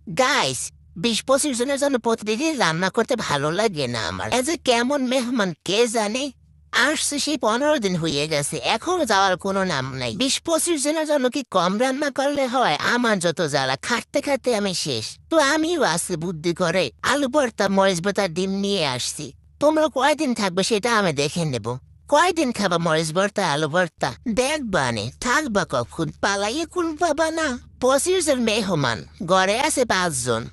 Guys ২০-২৫ জনের জন্য প্রতিদিন রান্না করতে ভালো লাগে না আমার। এজ এ কেমন মেহমান কে জানে। আসছে সেই ১৫ দিন হয়ে গেছে, এখনো যাওয়ার কোনো নাম নাই। ২০-২৫ জনের জন্য কি কম রান্না করলে হয়? আমার যত জ্বালা, খাটতে খাটতে আমি শেষ। তো আমিও আসছে বুদ্ধি করে আলু ভর্তা, মরিচ ভর্তা, ডিম নিয়ে আসছি। তোমরা কয়দিন থাকবে সেটা আমি দেখে নেব। কয়দিন খাবা মরিচ ভর্তা, আলু ভর্তা? দেখবানে থাকবা কখন, পালাইয়ে কোন পাবা না। ২৫ জন মেহমান, ঘরে আছে ৫ জন।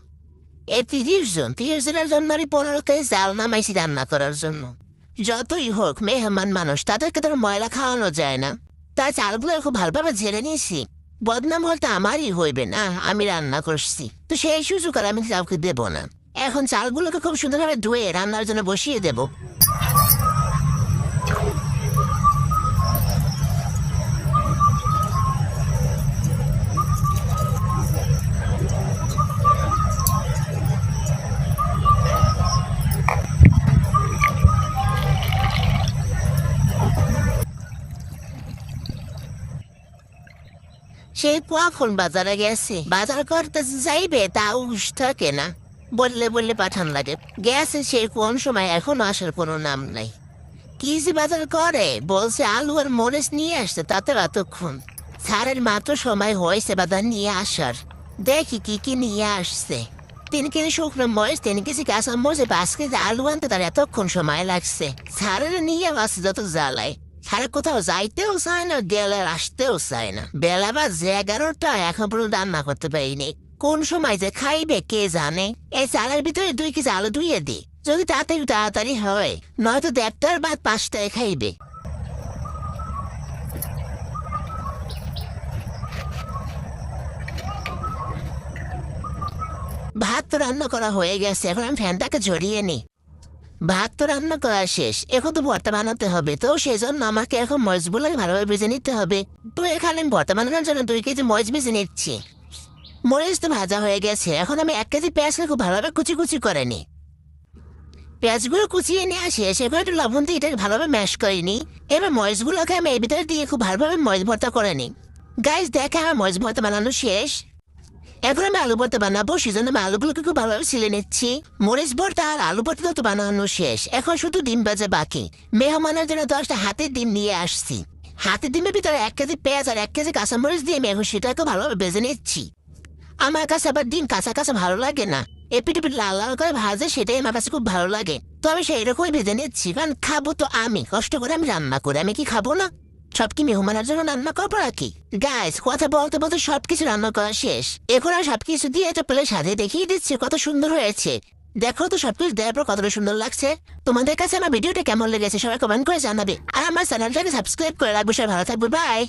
এই ৩০ জন, ৩০ জনের জন্য আমি ১৫ কেজি চাল নামাইছি রান্না করার জন্য। যতই হোক মেহমান মানুষ, তাদেরকে তো আর ময়লা খাওয়ানো যায় না। তাই চালগুলো খুব ভালোভাবে ঝেড়ে নিয়েছি। বদনাম বলতে আমারই হইবে না, আমি রান্না করছি, তো সেই সুযোগ আর আমি কাউকে দেবো না। এখন চালগুলোকে খুব সুন্দরভাবে ধুয়ে রান্নার জন্য বসিয়ে দেবো। সে কখন বাজারে গেছে, বাজার করতে যাইবে তা উস থাকে না। বললে বললে পাঠান লাগে। গেছে সে কোন সময়, এখনো আসার কোনো নাম নাই। কি যে বাজার করে, বলছে আলু আর মরিচ নিয়ে আসতে, তাতে এতক্ষণ। স্যারের মাত্র সময় হয়েছে বাজার নিয়ে আসার। দেখি কি কি নিয়ে আসছে। ৩ কেজি শুকনো মরিচ, ৩ কেজি কাঁচা মরিচ, ৫ কেজি আলু আনতে তার এতক্ষণ সময় লাগছে। স্যারের নিয়ে আসছে যত জ্বালায়। সারা কোথাও যাইতেও চায় না, গেলে আসতেও চায় না। বেলা বাজে ১১টা, এখন পর্যন্ত রান্না করতে পারিনি। কোন সময় যে খাইবে কে জানে। এই চালের ভিতরে ২ কেজি আলু ধুইয়ে দি, যদি তাড়াতাড়ি তাড়াতাড়ি হয়। নয়তো ১:৩০ বা ৫টায় খাইবে। ভাত তো রান্না করা হয়ে গেছে, এখন আমি ফ্যানটাকে ঝরিয়ে নি। ভাত তো রান্না করা শেষ, এখন তো ভর্তা বানাতে হবে, তো সেই জন্য আমাকে এখন মরিচগুলোকে ভালোভাবে ভেজে নিতে হবে। তো এখানে আমি ভর্তা বানানোর জন্য ২ কেজি মরিচ ভেজে নিচ্ছি। মরিচ তো ভাজা হয়ে গেছে, এখন আমি ১ কেজি পেঁয়াজকে খুব ভালোভাবে কুচি কুচি করে নিই। পেঁয়াজগুলো কুচিয়ে নিয়ে আসে, সেগুলো একটু লবণ দিয়ে এটাকে ভালোভাবে ম্যাশ করে নিই। এবার মরিচগুলোকে আমি এর ভিতরে দিয়ে খুব ভালোভাবে মরিচ ভর্তা করে নিই। গাইস দেখে আমার মরিচ ভর্তা বানানো শেষ। এখন আমি আলু ভর্তা বানাবো, সেজন্য আমি আলুগুলোকে খুব ভালোভাবে ছিলে নিচ্ছি। মরিচ ভর্তা আর আলু ভর্তা তো বানানো শেষ, এখন শুধু ডিম ভাজা বাকি। মেহমানের জন্য ১০টা হাতের ডিম নিয়ে আসছি। হাতের ডিমের ভিতরে ১ কেজি পেঁয়াজ আর ১ কেজি কাঁচামরিচ দিয়ে আমি এখন সেটাকে ভালোভাবে ভেজে নিচ্ছি। আমার কাছে আবার ডিম কাঁচা কাঁচা ভালো লাগে না, এপিট এপিট লাল লাল করে ভাজে, সেটাই আমার কাছে খুব ভালো লাগে। তো আমি সেই রকমই ভেজে নিচ্ছি, কারণ খাবো তো আমি, কষ্ট করে আমি রান্না করে, আমি কি খাবো না? সব কি মেহমানের জন্য রান্না করবো নাকি? গাইস কথা বলতে বলতে সবকিছু রান্না করা শেষ। এখন আর সবকিছু দিয়ে একটা প্লেট সাথে দেখিয়ে দিচ্ছে কত সুন্দর হয়েছে। দেখো তো সবকিছু দেওয়ার পর কতটা সুন্দর লাগছে। তোমাদের কাছে আমার ভিডিওটা কেমন লেগেছে সবাই কমেন্ট করে জানাবে, আর আমার চ্যানেলটাকে সাবস্ক্রাইব করে রাখবে। সবাই ভালো থাকবে, বাই।